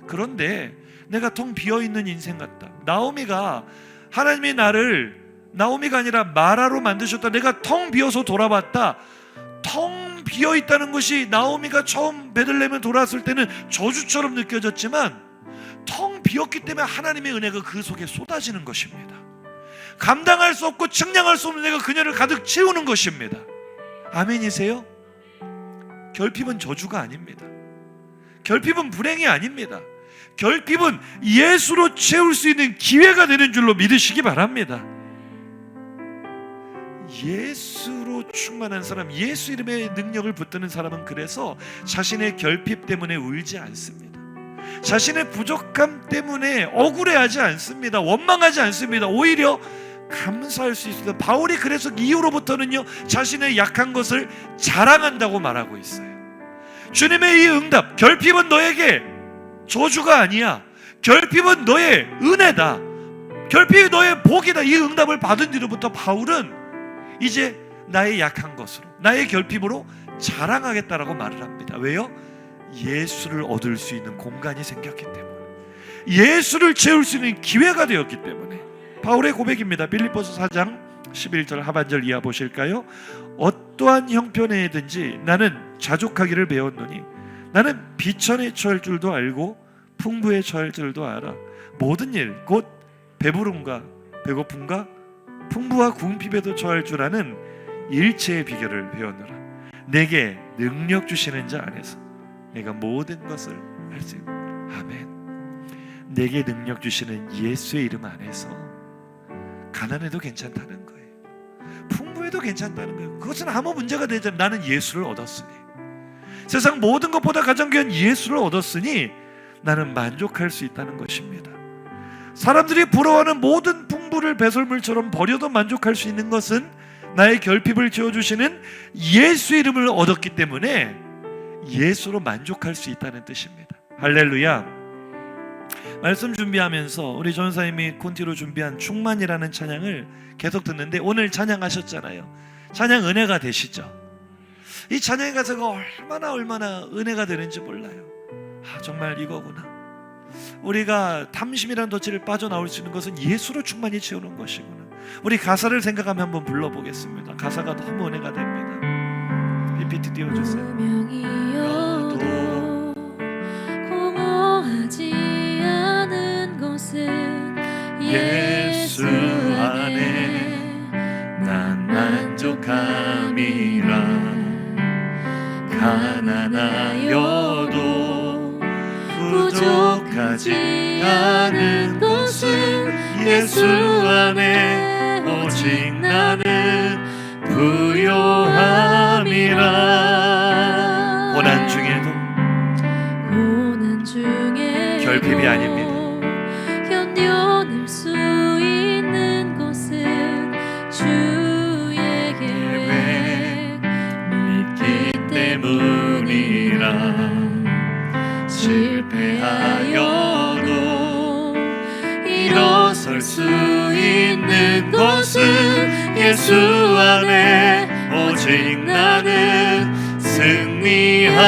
그런데 내가 텅 비어있는 인생 같다. 나오미가 하나님이 나를, 나오미가 아니라 마라로 만드셨다. 내가 텅 비어서 돌아봤다. 텅 비어있다는 것이 나오미가 처음 베들레헴에 돌아왔을 때는 저주처럼 느껴졌지만, 텅 비었기 때문에 하나님의 은혜가 그 속에 쏟아지는 것입니다. 감당할 수 없고 측량할 수 없는 내가 그녀를 가득 채우는 것입니다. 아멘이세요? 결핍은 저주가 아닙니다. 결핍은 불행이 아닙니다. 결핍은 예수로 채울 수 있는 기회가 되는 줄로 믿으시기 바랍니다. 예수로 충만한 사람, 예수 이름의 능력을 붙드는 사람은 그래서 자신의 결핍 때문에 울지 않습니다. 자신의 부족함 때문에 억울해하지 않습니다. 원망하지 않습니다. 오히려 감사할 수 있습니다. 바울이 그래서 이후로부터는요, 자신의 약한 것을 자랑한다고 말하고 있어요. 주님의 이 응답, 결핍은 너에게 저주가 아니야, 결핍은 너의 은혜다, 결핍이 너의 복이다, 이 응답을 받은 뒤로부터 바울은 이제 나의 약한 것으로, 나의 결핍으로 자랑하겠다라고 말을 합니다. 왜요? 예수를 얻을 수 있는 공간이 생겼기 때문에, 예수를 채울 수 있는 기회가 되었기 때문에. 바울의 고백입니다. 빌립보서 4장 11절 하반절 이하 보실까요? 어떠한 형편에든지 나는 자족하기를 배웠노니 나는 비천에 처할 줄도 알고 풍부에 처할 줄도 알아. 모든 일 곧 배부름과 배고픔과 풍부와 궁핍에도 처할 줄 아는 일체의 비결을 배웠노라. 내게 능력 주시는 자 안에서 내가 모든 것을 할 수 있다. 아멘. 내게 능력 주시는 예수의 이름 안에서 가난해도 괜찮다는 거예요. 풍부해도 괜찮다는 거예요. 그것은 아무 문제가 되지 않아요. 나는 예수를 얻었으니, 세상 모든 것보다 가장 귀한 예수를 얻었으니 나는 만족할 수 있다는 것입니다. 사람들이 부러워하는 모든 풍부를 배설물처럼 버려도 만족할 수 있는 것은 나의 결핍을 채워주시는 예수 이름을 얻었기 때문에 예수로 만족할 수 있다는 뜻입니다. 할렐루야. 말씀 준비하면서 우리 전사님이 콘티로 준비한 충만이라는 찬양을 계속 듣는데, 오늘 찬양하셨잖아요. 찬양 은혜가 되시죠? 이 찬양의 가사가 얼마나 은혜가 되는지 몰라요. 정말 이거구나. 우리가 탐심이란 덫을 빠져나올 수 있는 것은 예수로 충만히 채우는 것이구나. 우리 가사를 생각하며 한번 불러보겠습니다. 가사가 너무 은혜가 됩니다. PPT 띄워주세요. 운명이어도 공허하지 않은 곳은 예수 안에 난 만족함이라. 가난하여도 부족하지 않은 것은 예수 안에 오직 나는 부요함이라. 고난 중에도 결핍이 아닙니다. 견뎌낼 수 있는 것은 주의 계획 믿기 때문이라. 실패하여도 일어설 수 있는 것은 예수 안에 오직 나는 승리함이라.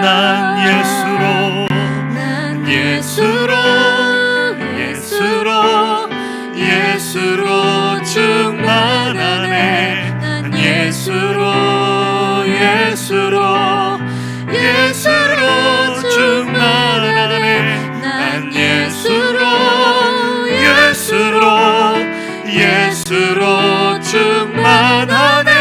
난 예수로 충만하네. 난 예수로 충만하네. 난 예수로 충만하네.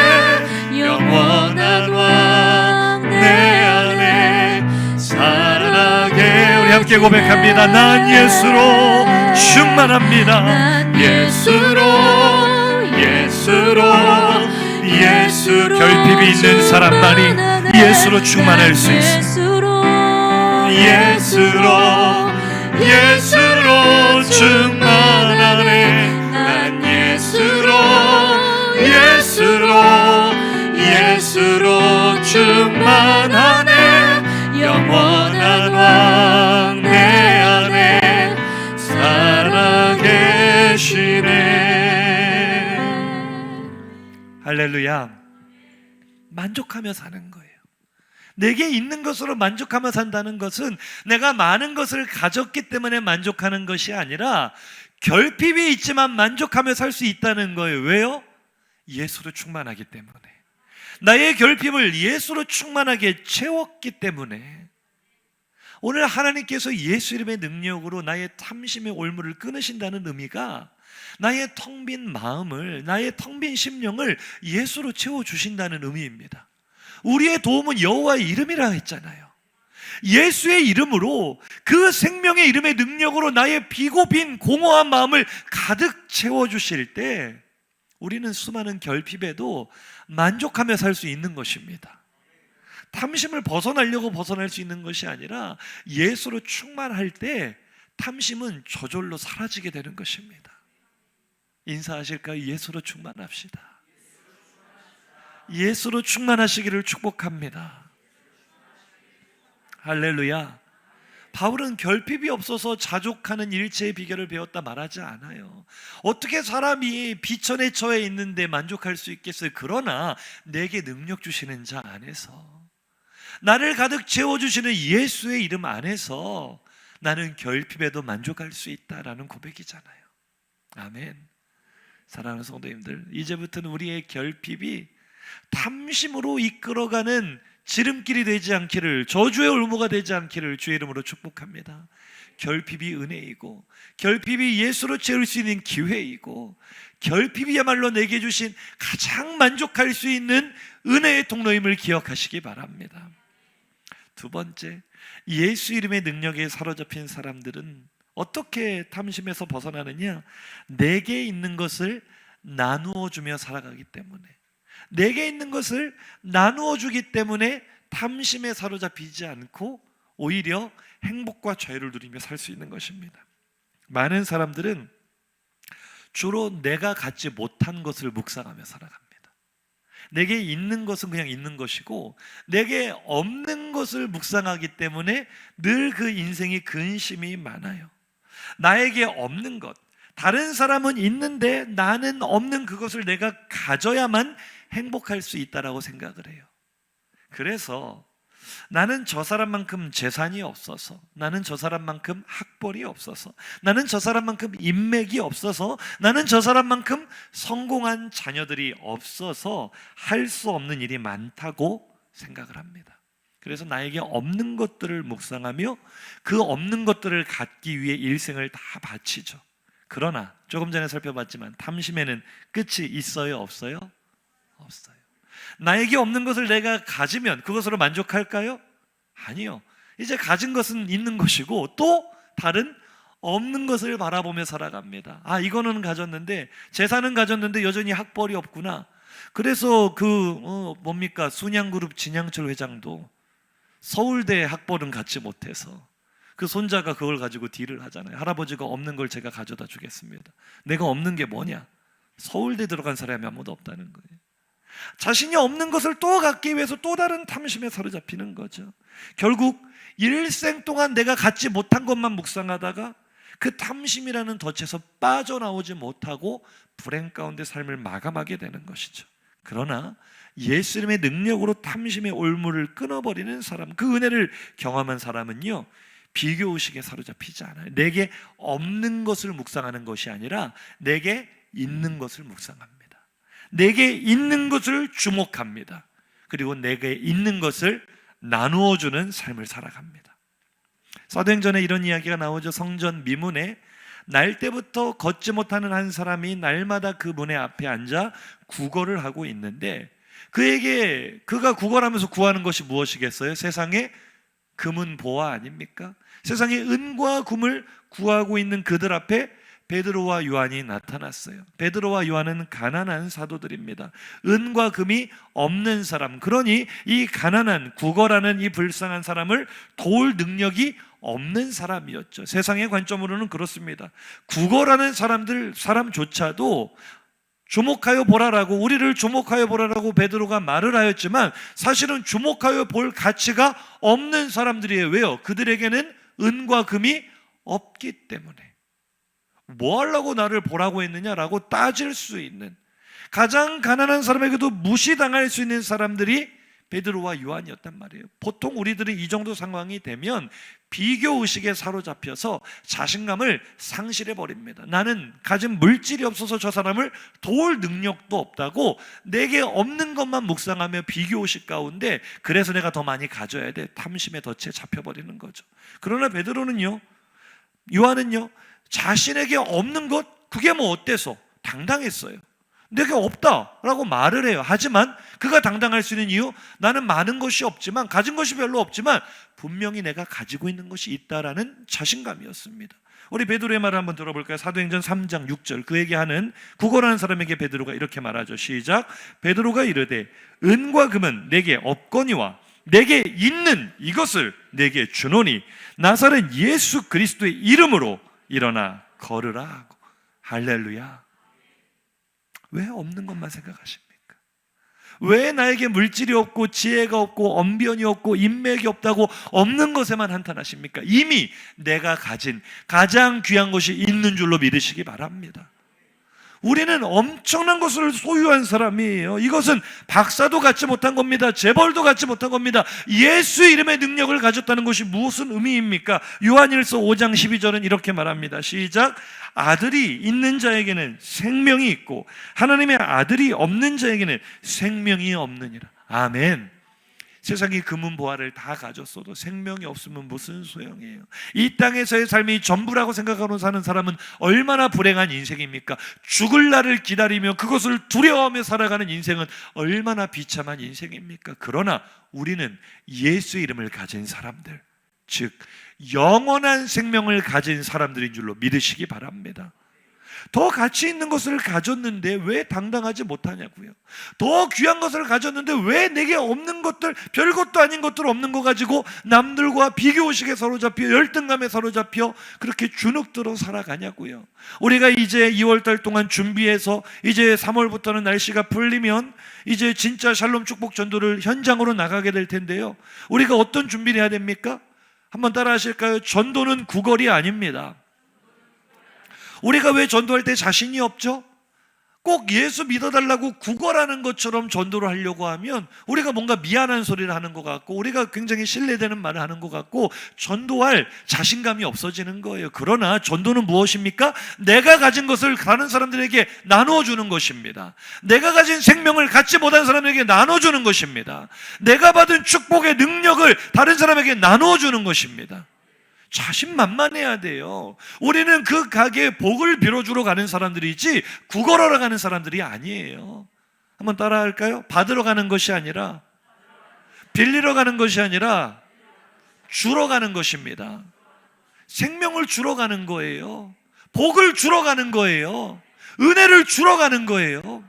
영원한 왕 내 안에 살아나게. 우리 함께 고백합니다. 난 예수로 충만합니다. 난 예수 결핍이 있는 사람만이 예수로 충만할 수 있습니다. 예수로 충만하네. 난 예수로 충만하네. 영원한 왕 내 안에 살아계시네. 할렐루야. 만족하며 사는 거예요. 내게 있는 것으로 만족하며 산다는 것은 내가 많은 것을 가졌기 때문에 만족하는 것이 아니라 결핍이 있지만 만족하며 살 수 있다는 거예요. 왜요? 예수로 충만하기 때문에. 나의 결핍을 예수로 충만하게 채웠기 때문에. 오늘 하나님께서 예수 이름의 능력으로 나의 탐심의 올무를 끊으신다는 의미가 나의 텅 빈 마음을, 나의 텅 빈 심령을 예수로 채워주신다는 의미입니다. 우리의 도움은 여호와의 이름이라 했잖아요. 예수의 이름으로, 그 생명의 이름의 능력으로 나의 비고 빈 공허한 마음을 가득 채워주실 때 우리는 수많은 결핍에도 만족하며 살 수 있는 것입니다. 탐심을 벗어나려고 벗어날 수 있는 것이 아니라 예수로 충만할 때 탐심은 저절로 사라지게 되는 것입니다. 인사하실까요? 예수로 충만합시다. 예수로 충만하시기를 축복합니다. 할렐루야. 바울은 결핍이 없어서 자족하는 일체의 비결을 배웠다 말하지 않아요. 어떻게 사람이 비천에 처해 있는데 만족할 수 있겠어요? 그러나 내게 능력 주시는 자 안에서, 나를 가득 채워주시는 예수의 이름 안에서 나는 결핍에도 만족할 수 있다라는 고백이잖아요. 아멘. 사랑하는 성도님들, 이제부터는 우리의 결핍이 탐심으로 이끌어가는 지름길이 되지 않기를, 저주의 올무가 되지 않기를 주의 이름으로 축복합니다. 결핍이 은혜이고, 결핍이 예수로 채울 수 있는 기회이고, 결핍이야말로 내게 주신 가장 만족할 수 있는 은혜의 통로임을 기억하시기 바랍니다. 두 번째, 예수 이름의 능력에 사로잡힌 사람들은 어떻게 탐심에서 벗어나느냐? 내게 있는 것을 나누어 주며 살아가기 때문에, 내게 있는 것을 나누어 주기 때문에 탐심에 사로잡히지 않고 오히려 행복과 자유를 누리며 살 수 있는 것입니다. 많은 사람들은 주로 내가 갖지 못한 것을 묵상하며 살아갑니다. 내게 있는 것은 그냥 있는 것이고 내게 없는 것을 묵상하기 때문에 늘 그 인생이 근심이 많아요. 나에게 없는 것, 다른 사람은 있는데 나는 없는 그것을 내가 가져야만 행복할 수 있다라고 생각을 해요. 그래서 나는 저 사람만큼 재산이 없어서, 나는 저 사람만큼 학벌이 없어서, 나는 저 사람만큼 인맥이 없어서, 나는 저 사람만큼 성공한 자녀들이 없어서 할 수 없는 일이 많다고 생각을 합니다. 그래서 나에게 없는 것들을 묵상하며 그 없는 것들을 갖기 위해 일생을 다 바치죠. 그러나 조금 전에 살펴봤지만 탐심에는 끝이 있어요, 없어요? 없어요. 나에게 없는 것을 내가 가지면 그것으로 만족할까요? 아니요. 이제 가진 것은 있는 것이고 또 다른 없는 것을 바라보며 살아갑니다. 아, 이거는 가졌는데, 재산은 가졌는데 여전히 학벌이 없구나. 그래서 뭡니까? 순양그룹 진양철 회장도 서울대 학벌은 갖지 못해서 그 손자가 그걸 가지고 딜을 하잖아요. 할아버지가 없는 걸 제가 가져다 주겠습니다. 내가 없는 게 뭐냐? 서울대 들어간 사람이 아무도 없다는 거예요. 자신이 없는 것을 또 갖기 위해서 또 다른 탐심에 사로잡히는 거죠. 결국 일생 동안 내가 갖지 못한 것만 묵상하다가 그 탐심이라는 덫에서 빠져나오지 못하고 불행 가운데 삶을 마감하게 되는 것이죠. 그러나 예수 이름의 능력으로 탐심의 올무를 끊어버리는 사람, 그 은혜를 경험한 사람은요, 비교의식에 사로잡히지 않아요. 내게 없는 것을 묵상하는 것이 아니라 내게 있는 것을 묵상합니다. 내게 있는 것을 주목합니다. 그리고 내게 있는 것을 나누어 주는 삶을 살아갑니다. 사도행전에 이런 이야기가 나오죠. 성전 미문에 날 때부터 걷지 못하는 한 사람이 날마다 그 문의 앞에 앉아 구걸을 하고 있는데, 그가 구걸하면서 구하는 것이 무엇이겠어요? 세상의 금은 보화 아닙니까? 세상의 은과 금을 구하고 있는 그들 앞에 베드로와 요한이 나타났어요. 베드로와 요한은 가난한 사도들입니다. 은과 금이 없는 사람, 그러니 이 가난한 구걸하는 이 불쌍한 사람을 도울 능력이 없는 사람이었죠. 세상의 관점으로는 그렇습니다. 구걸하는 사람조차도 주목하여 보라라고, 우리를 주목하여 보라라고 베드로가 말을 하였지만 사실은 주목하여 볼 가치가 없는 사람들이에요. 왜요? 그들에게는 은과 금이 없기 때문에. 뭐 하려고 나를 보라고 했느냐라고 따질 수 있는, 가장 가난한 사람에게도 무시당할 수 있는 사람들이 베드로와 요한이었단 말이에요. 보통 우리들이 이 정도 상황이 되면 비교의식에 사로잡혀서 자신감을 상실해 버립니다. 나는 가진 물질이 없어서 저 사람을 도울 능력도 없다고 내게 없는 것만 묵상하며 비교의식 가운데, 그래서 내가 더 많이 가져야 돼, 탐심의 덫에 잡혀버리는 거죠. 그러나 베드로는요, 요한은요, 자신에게 없는 것, 그게 뭐 어때서 당당했어요. 내게 없다라고 말을 해요. 하지만 그가 당당할 수 있는 이유, 나는 많은 것이 없지만, 가진 것이 별로 없지만 분명히 내가 가지고 있는 것이 있다라는 자신감이었습니다. 우리 베드로의 말을 한번 들어볼까요? 사도행전 3장 6절, 그에게 하는 구걸하는 사람에게 베드로가 이렇게 말하죠. 시작. 베드로가 이르되 은과 금은 내게 없거니와 내게 있는 이것을 내게 주노니 나사렛 예수 그리스도의 이름으로 일어나 걸으라 하고. 할렐루야. 왜 없는 것만 생각하십니까? 왜 나에게 물질이 없고 지혜가 없고 언변이 없고 인맥이 없다고 없는 것에만 한탄하십니까? 이미 내가 가진 가장 귀한 것이 있는 줄로 믿으시기 바랍니다. 우리는 엄청난 것을 소유한 사람이에요. 이것은 박사도 갖지 못한 겁니다. 재벌도 갖지 못한 겁니다. 예수 이름의 능력을 가졌다는 것이 무슨 의미입니까? 요한일서 5장 12절은 이렇게 말합니다. 시작. 아들이 있는 자에게는 생명이 있고 하나님의 아들이 없는 자에게는 생명이 없느니라. 아멘. 세상이 금은보화를 다 가졌어도 생명이 없으면 무슨 소용이에요? 이 땅에서의 삶이 전부라고 생각하고 사는 사람은 얼마나 불행한 인생입니까? 죽을 날을 기다리며 그것을 두려워하며 살아가는 인생은 얼마나 비참한 인생입니까? 그러나 우리는 예수 이름을 가진 사람들, 즉 영원한 생명을 가진 사람들인 줄로 믿으시기 바랍니다. 더 가치 있는 것을 가졌는데 왜 당당하지 못하냐고요. 더 귀한 것을 가졌는데 왜 내게 없는 것들, 별것도 아닌 것들 없는 거 가지고 남들과 비교의식에 사로잡혀 열등감에 사로잡혀 그렇게 주눅들어 살아가냐고요. 우리가 이제 2월달 동안 준비해서 이제 3월부터는 날씨가 풀리면 이제 진짜 샬롬 축복 전도를 현장으로 나가게 될 텐데요, 우리가 어떤 준비를 해야 됩니까? 한번 따라 하실까요? 전도는 구걸이 아닙니다. 우리가 왜 전도할 때 자신이 없죠? 꼭 예수 믿어달라고 구걸하는 것처럼 전도를 하려고 하면 우리가 뭔가 미안한 소리를 하는 것 같고, 우리가 굉장히 신뢰되는 말을 하는 것 같고, 전도할 자신감이 없어지는 거예요. 그러나 전도는 무엇입니까? 내가 가진 것을 다른 사람들에게 나눠주는 것입니다. 내가 가진 생명을 갖지 못한 사람에게 나눠주는 것입니다. 내가 받은 축복의 능력을 다른 사람에게 나눠주는 것입니다. 자신만만해야 돼요. 우리는 그 가게에 복을 빌어주러 가는 사람들이지 구걸하러 가는 사람들이 아니에요. 한번 따라 할까요? 받으러 가는 것이 아니라, 빌리러 가는 것이 아니라 주러 가는 것입니다. 생명을 주러 가는 거예요. 복을 주러 가는 거예요. 은혜를 주러 가는 거예요.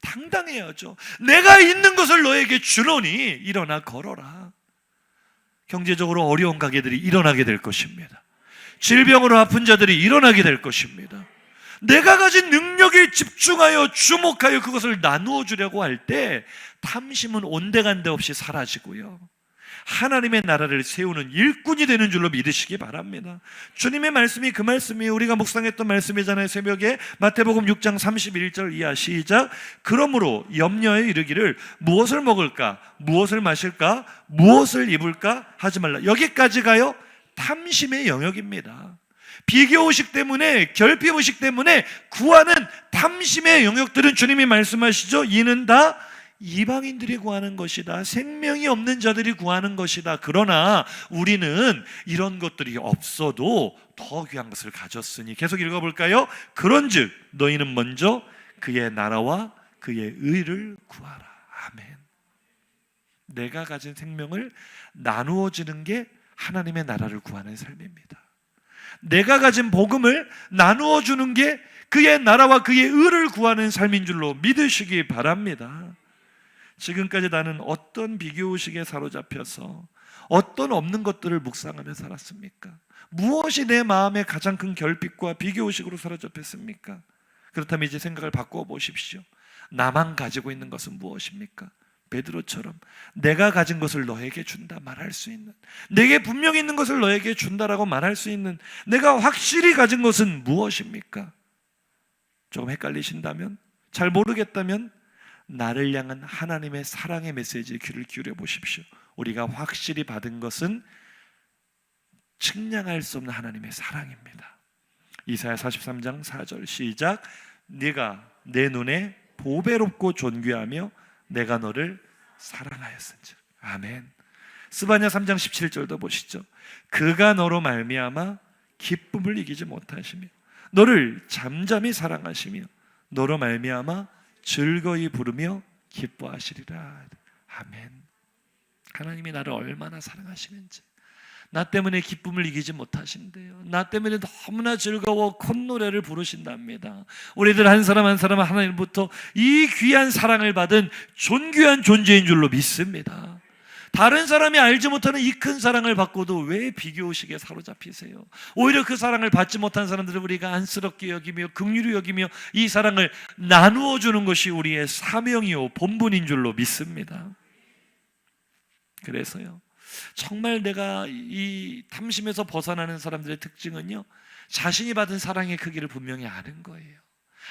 당당해야죠. 내가 있는 것을 너에게 주노니 일어나 걸어라. 경제적으로 어려운 가게들이 일어나게 될 것입니다. 질병으로 아픈 자들이 일어나게 될 것입니다. 내가 가진 능력에 집중하여 주목하여 그것을 나누어 주려고 할 때 탐심은 온데간데 없이 사라지고요, 하나님의 나라를 세우는 일꾼이 되는 줄로 믿으시기 바랍니다. 주님의 말씀이 그 말씀이에요. 우리가 묵상했던 말씀이잖아요. 새벽에 마태복음 6장 31절 이하. 시작. 그러므로 염려에 이르기를 무엇을 먹을까, 무엇을 마실까, 무엇을 입을까 하지 말라. 여기까지가요 탐심의 영역입니다. 비교의식 때문에, 결핍의식 때문에 구하는 탐심의 영역들은 주님이 말씀하시죠. 이는 다 이방인들이 구하는 것이다. 생명이 없는 자들이 구하는 것이다. 그러나 우리는 이런 것들이 없어도 더 귀한 것을 가졌으니, 계속 읽어볼까요? 그런즉 너희는 먼저 그의 나라와 그의 의를 구하라. 아멘. 내가 가진 생명을 나누어지는 게 하나님의 나라를 구하는 삶입니다. 내가 가진 복음을 나누어 주는 게 그의 나라와 그의 의를 구하는 삶인 줄로 믿으시기 바랍니다. 지금까지 나는 어떤 비교의식에 사로잡혀서 어떤 없는 것들을 묵상하며 살았습니까? 무엇이 내 마음의 가장 큰 결핍과 비교의식으로 사로잡혔습니까? 그렇다면 이제 생각을 바꾸어 보십시오. 나만 가지고 있는 것은 무엇입니까? 베드로처럼 내가 가진 것을 너에게 준다 말할 수 있는, 내게 분명히 있는 것을 너에게 준다라고 말할 수 있는, 내가 확실히 가진 것은 무엇입니까? 조금 헷갈리신다면, 잘 모르겠다면 나를 향한 하나님의 사랑의 메시지에 귀를 기울여 보십시오. 우리가 확실히 받은 것은 측량할 수 없는 하나님의 사랑입니다. 이사야 43장 4절 시작. 네가 내 눈에 보배롭고 존귀하며 내가 너를 사랑하였은즉. 아멘. 스바냐 3장 17절도 보시죠. 그가 너로 말미암아 기쁨을 이기지 못하시며 너를 잠잠히 사랑하시며 너로 말미암아 즐거이 부르며 기뻐하시리라. 아멘. 하나님이 나를 얼마나 사랑하시는지, 나 때문에 기쁨을 이기지 못하신대요. 나 때문에 너무나 즐거워 콧노래를 부르신답니다. 우리들 한 사람 한 사람 하나님부터 이 귀한 사랑을 받은 존귀한 존재인 줄로 믿습니다. 다른 사람이 알지 못하는 이 큰 사랑을 받고도 왜 비교의식에 사로잡히세요? 오히려 그 사랑을 받지 못한 사람들을 우리가 안쓰럽게 여기며 긍휼히 여기며 이 사랑을 나누어 주는 것이 우리의 사명이요 본분인 줄로 믿습니다. 그래서요, 정말 내가 이 탐심에서 벗어나는 사람들의 특징은요, 자신이 받은 사랑의 크기를 분명히 아는 거예요.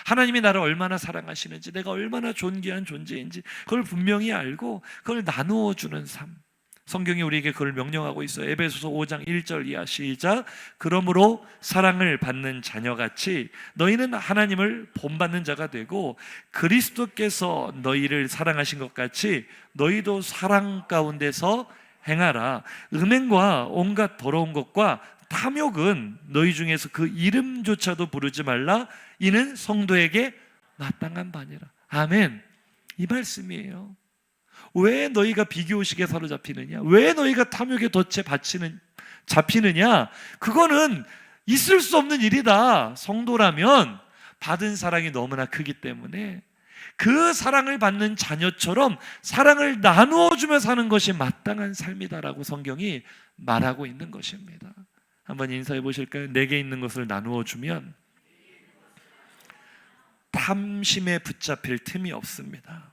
하나님이 나를 얼마나 사랑하시는지, 내가 얼마나 존귀한 존재인지 그걸 분명히 알고 그걸 나누어 주는 삶. 성경이 우리에게 그걸 명령하고 있어요. 에베소서 5장 1절 이하 시작. 그러므로 사랑을 받는 자녀같이 너희는 하나님을 본받는 자가 되고 그리스도께서 너희를 사랑하신 것 같이 너희도 사랑 가운데서 행하라. 음행과 온갖 더러운 것과 탐욕은 너희 중에서 그 이름조차도 부르지 말라. 이는 성도에게 마땅한 바니라. 아멘. 이 말씀이에요. 왜 너희가 비교의식에 사로잡히느냐? 왜 너희가 탐욕에 덫에 잡히느냐? 그거는 있을 수 없는 일이다. 성도라면 받은 사랑이 너무나 크기 때문에 그 사랑을 받는 자녀처럼 사랑을 나누어 주며 사는 것이 마땅한 삶이다라고 성경이 말하고 있는 것입니다. 한번 인사해 보실까요? 내게 있는 것을 나누어 주면 탐심에 붙잡힐 틈이 없습니다.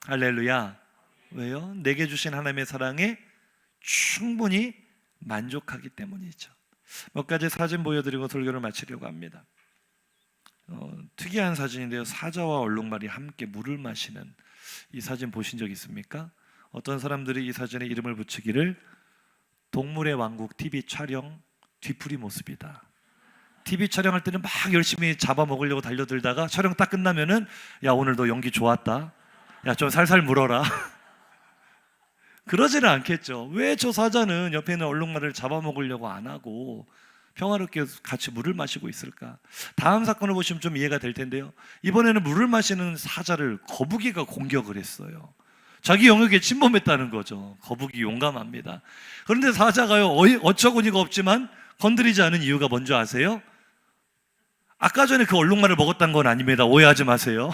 할렐루야. 왜요? 내게 주신 하나님의 사랑에 충분히 만족하기 때문이죠. 몇 가지 사진 보여드리고 설교를 마치려고 합니다. 특이한 사진인데요, 사자와 얼룩말이 함께 물을 마시는 이 사진 보신 적 있습니까? 어떤 사람들이 이 사진에 이름을 붙이기를 동물의 왕국 TV 촬영 뒤풀이 모습이다. TV 촬영할 때는 막 열심히 잡아먹으려고 달려들다가 촬영 딱 끝나면은 야, 오늘 너 연기 좋았다, 야, 좀 살살 물어라. 그러지는 않겠죠. 왜 저 사자는 옆에 있는 얼룩말을 잡아먹으려고 안 하고 평화롭게 같이 물을 마시고 있을까? 다음 사건을 보시면 좀 이해가 될 텐데요, 이번에는 물을 마시는 사자를 거북이가 공격을 했어요. 자기 영역에 침범했다는 거죠. 거북이 용감합니다. 그런데 사자가요, 어처구니가 없지만 건드리지 않은 이유가 뭔지 아세요? 아까 전에 그 얼룩말을 먹었다는 건 아닙니다. 오해하지 마세요.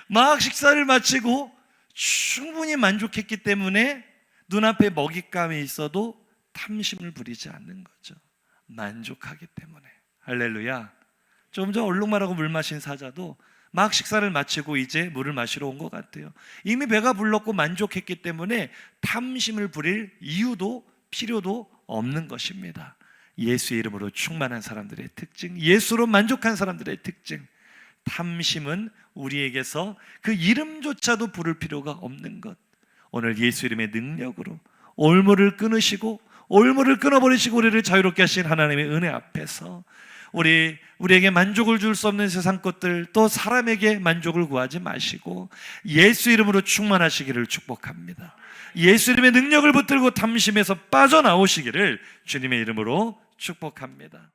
막 식사를 마치고 충분히 만족했기 때문에 눈앞에 먹잇감이 있어도 탐심을 부리지 않는 거죠. 만족하기 때문에. 할렐루야. 좀 전 얼룩말하고 물 마신 사자도 막 식사를 마치고 이제 물을 마시러 온 것 같아요. 이미 배가 불렀고 만족했기 때문에 탐심을 부릴 이유도 필요도 없는 것입니다. 예수의 이름으로 충만한 사람들의 특징, 예수로 만족한 사람들의 특징. 탐심은 우리에게서 그 이름조차도 부를 필요가 없는 것. 오늘 예수 이름의 능력으로 올무를 끊으시고 올무를 끊어버리시고 우리를 자유롭게 하신 하나님의 은혜 앞에서 우리에게 만족을 줄 수 없는 세상 것들, 또 사람에게 만족을 구하지 마시고 예수 이름으로 충만하시기를 축복합니다. 예수 이름의 능력을 붙들고 탐심에서 빠져나오시기를 주님의 이름으로 축복합니다.